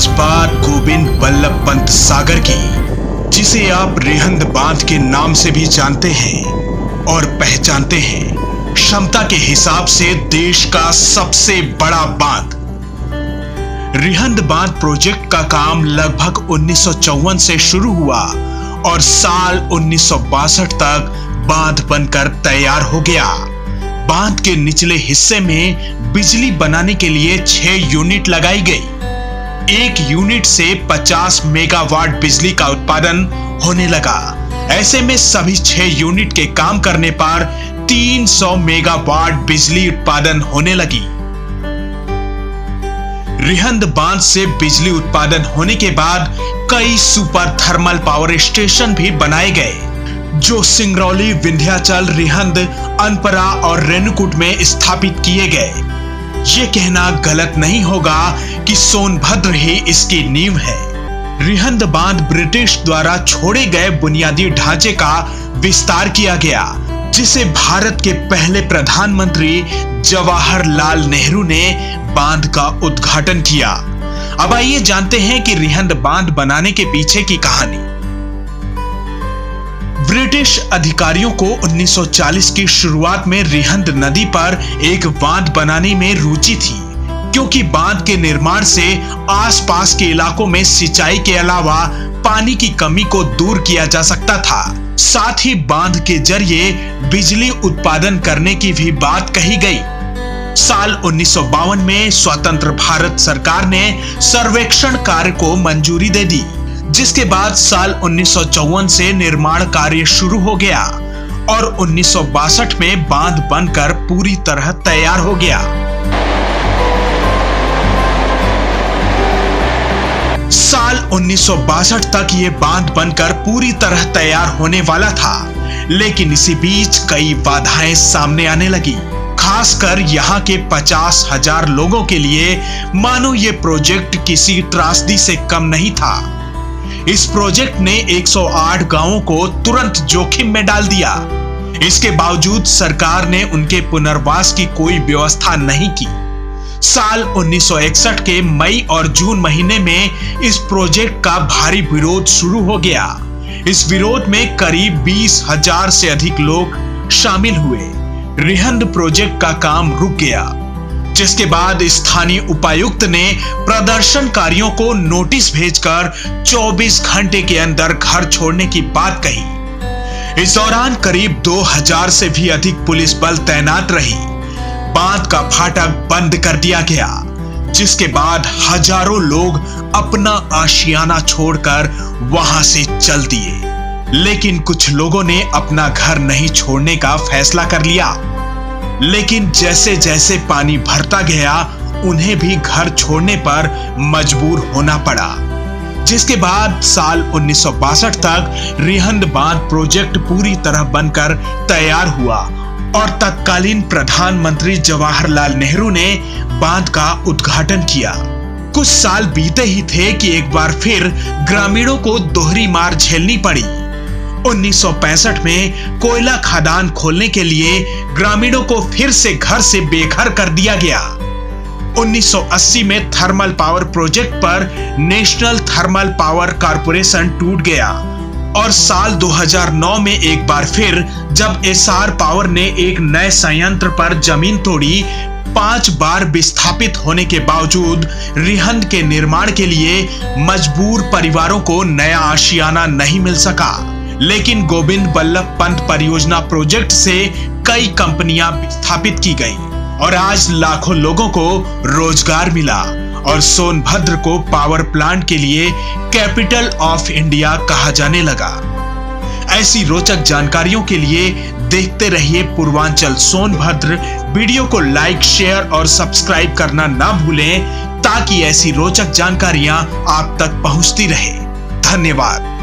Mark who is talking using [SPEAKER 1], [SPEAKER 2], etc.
[SPEAKER 1] आज बात गोविंद बल्लभ पंत सागर की, जिसे आप रिहंद बांध के नाम से भी जानते हैं और पहचानते हैं। क्षमता के हिसाब से देश का सबसे बड़ा बांध। रिहंद बांध प्रोजेक्ट का काम लगभग 1954 से शुरू हुआ और साल 1962 तक बांध बनकर तैयार हो गया। बांध के निचले हिस्से में बिजली बनाने के लिए 6 यूनिट लगाई गई। एक यूनिट से 50 मेगावाट बिजली का उत्पादन होने लगा। ऐसे में सभी 6 यूनिट के काम करने पर 300 मेगावाट बिजली उत्पादन होने लगी। रिहंद बांध से बिजली उत्पादन होने के बाद कई सुपर थर्मल पावर स्टेशन भी बनाए गए, जो सिंगरौली, विंध्याचल, रिहंद, अनपरा और रेणुकूट में स्थापित किए गए। ये कहना गलत नहीं होगा कि सोनभद्र ही इसकी नींव है। रिहंद बांध ब्रिटिश द्वारा छोड़े गए बुनियादी ढांचे का विस्तार किया गया, जिसे भारत के पहले प्रधानमंत्री जवाहरलाल नेहरू ने बांध का उद्घाटन किया। अब आइए जानते हैं कि रिहंद बांध बनाने के पीछे की कहानी। ब्रिटिश अधिकारियों को 1940 की शुरुआत में रिहंद नदी पर एक बांध बनाने में रुचि थी, क्योंकि बांध के निर्माण से आसपास के इलाकों में सिंचाई के अलावा पानी की कमी को दूर किया जा सकता था। साथ ही बांध के जरिए बिजली उत्पादन करने की भी बात कही गई। साल 1952 में स्वतंत्र भारत सरकार ने सर्वेक्षण कार्य को मंजूरी दे दी, जिसके बाद साल 1954 से निर्माण कार्य शुरू हो गया और 1962 में बांध बनकर पूरी तरह तैयार हो गया। साल 1962 तक ये बांध बनकर पूरी तरह तैयार होने वाला था, लेकिन इसी बीच कई बाधाएं सामने आने लगी। खासकर यहाँ के 50,000 लोगों के लिए मानो ये प्रोजेक्ट किसी त्रासदी से कम नहीं था। इस प्रोजेक्ट ने 108 गांवों को तुरंत जोखिम में डाल दिया। इसके बावजूद सरकार ने उनके पुनर्वास की कोई व्यवस्था नहीं की। साल 1961 के मई और जून महीने में इस प्रोजेक्ट का भारी विरोध शुरू हो गया। इस विरोध में करीब 20,000 से अधिक लोग शामिल हुए। रिहंद प्रोजेक्ट का काम रुक गया, जिसके बाद स्थानीय उपायुक्त ने प्रदर्शनकारियों को नोटिस भेजकर 24 घंटे के अंदर घर छोड़ने की बात कही। इस दौरान करीब 2000 से भी अधिक पुलिस बल तैनात रही। बांध का फाटक बंद कर दिया गया, जिसके बाद हजारों लोग अपना आशियाना छोड़कर वहां से चल दिए। लेकिन कुछ लोगों ने अपना घर नहीं छोड़ने का फैसला कर लिया। लेकिन जैसे जैसे पानी भरता गया, उन्हें भी घर छोड़ने पर मजबूर होना पड़ा, जिसके बाद साल 1962 तक रिहंद बांध प्रोजेक्ट पूरी तरह बनकर तैयार हुआ और तत्कालीन प्रधानमंत्री जवाहरलाल नेहरू ने बांध का उद्घाटन किया। कुछ साल बीते ही थे कि एक बार फिर ग्रामीणों को दोहरी मार झेलनी पड़ी। 1965 में कोयला खदान खोलने के लिए ग्रामीणों को फिर से घर से बेघर कर दिया गया। 1980 में थर्मल पावर प्रोजेक्ट पर नेशनल थर्मल पावर कॉर्पोरेशन टूट गया और साल 2009 में एक बार फिर जब एसआर पावर ने एक नए संयंत्र पर जमीन तोड़ी, 5 बार विस्थापित होने के बावजूद रिहंद के निर्माण के लिए मजबूर परिवारों को नया आशियाना नहीं मिल सका। लेकिन गोविंद बल्लभ पंत परियोजना प्रोजेक्ट से कई कंपनियां स्थापित की गई और आज लाखों लोगों को रोजगार मिला और सोनभद्र को पावर प्लांट के लिए कैपिटल ऑफ इंडिया कहा जाने लगा। ऐसी रोचक जानकारियों के लिए देखते रहिए पूर्वांचल सोनभद्र। वीडियो को लाइक, शेयर और सब्सक्राइब करना ना भूलें, ताकि ऐसी रोचक जानकारियां आप तक पहुंचती रहे। धन्यवाद।